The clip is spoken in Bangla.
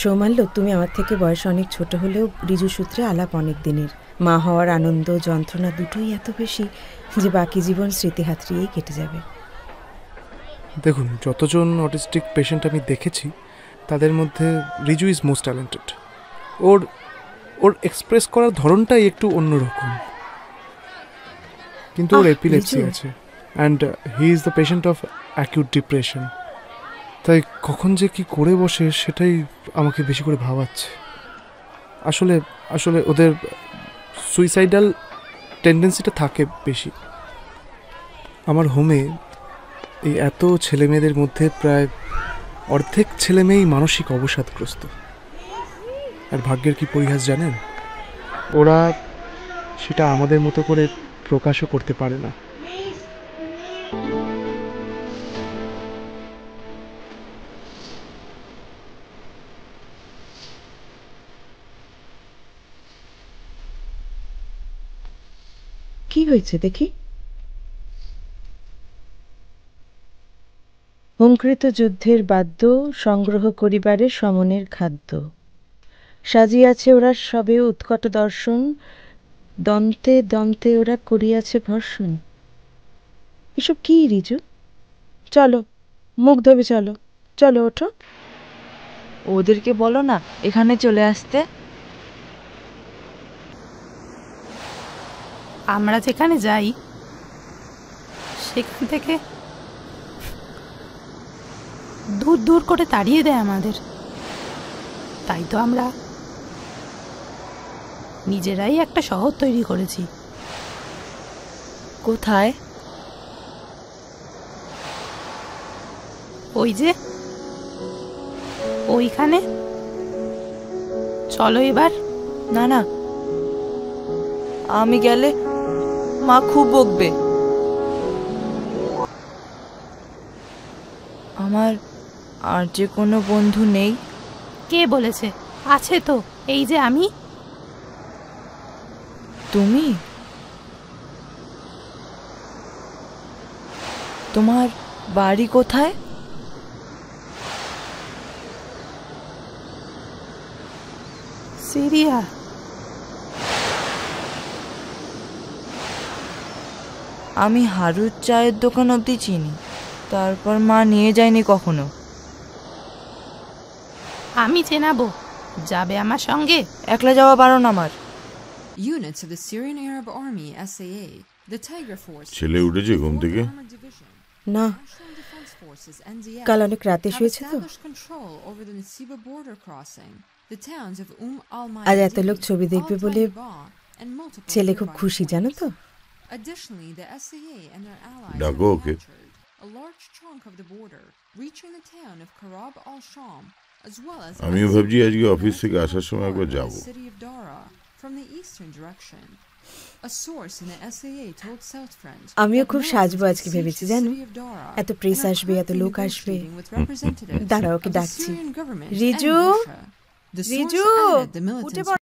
সৌমাল্য, তুমি আমার থেকে বয়স অনেক ছোট হলেও রিজু সূত্রে আলাপ অনেক দিনের। মা হওয়ার আনন্দ যন্ত্রণা দুটোই এত বেশি যে বাকি জীবন স্মৃতি হাতড়িয়েই কেটে যাবে। দেখুন, যতজন অটিস্টিক পেশেন্ট আমি দেখেছি তাদের মধ্যে Riju is most talented. Or or express করার ধরনটাই একটু অন্যরকম, কিন্তু ওর এপিলেপসি আছে and he is the patient of acute depression. তাই কখন যে কি করে বসে সেটাই আমাকে বেশি করে ভাবাচ্ছে। আসলে আসলে ওদের সুইসাইডাল টেন্ডেন্সিটা থাকে বেশি। আমার হোমে এই এত ছেলেমেয়েদের মধ্যে প্রায় অর্ধেক ছেলেমেয়েই মানসিক অবসাদগ্রস্ত। আর ভাগ্যের কি পরিহাস জানেন, ওরা সেটা আমাদের মতো করে প্রকাশও করতে পারে না। কি হয়েছে দেখি? হুঙ্কৃত যুদ্ধের বাদ্য সংগ্রহ করিবারে সমনের খাদ্য, সাজিয়াছে ওরা সবে উৎকট দর্শন, দন্তে দন্তে ওরা করিয়াছে ভর্ষণ। এসব কি রিজু? চলো, মুখ ধোবে, চলো চলো, ওঠো। ওদেরকে বলো না এখানে চলে আসতে। আমরা যেখানে যাই সেখান থেকে দূর দূর করে তাড়িয়ে দেয় আমাদের। তাই তো আমরা নিজেরাই একটা শহর তৈরি করেছি। কোথায়? ওই যে ওইখানে। চলো এবার। না না, আমি গেলে মা খুব বকবে। আমার আর যে কোনো বন্ধু নেই? কে বলেছে? আছে তো, এই যে আমি। তুমি? তোমার বাড়ি কোথায়? সিরিয়া। আমি হারুর চায়ের দোকান অবধি চিনি, তারপর মা নিয়ে যায়নি কখনো। আমি চেনাবো, যাবে আমার সঙ্গে? একলা যাওয়া বারণ আমার। ছেলে উঠেছে ঘুম থেকে? না, কাল অনেক রাতে শুয়েছে তো। আজ এত লোক ছবি দেখবে বলে ছেলে খুব খুশি, জানো তো। ডাকো ওকে। আমিও ভাবছি আজকে অফিস থেকে আসার সময় একবার যাবো। আমিও খুব সাজবো আজকে ভেবেছি, জানো। এত প্রেস আসবে, এত লোক আসবে। দাঁড়াও, ওকে ডাকছি। রিজু, রিজু, উঠে পড়ো।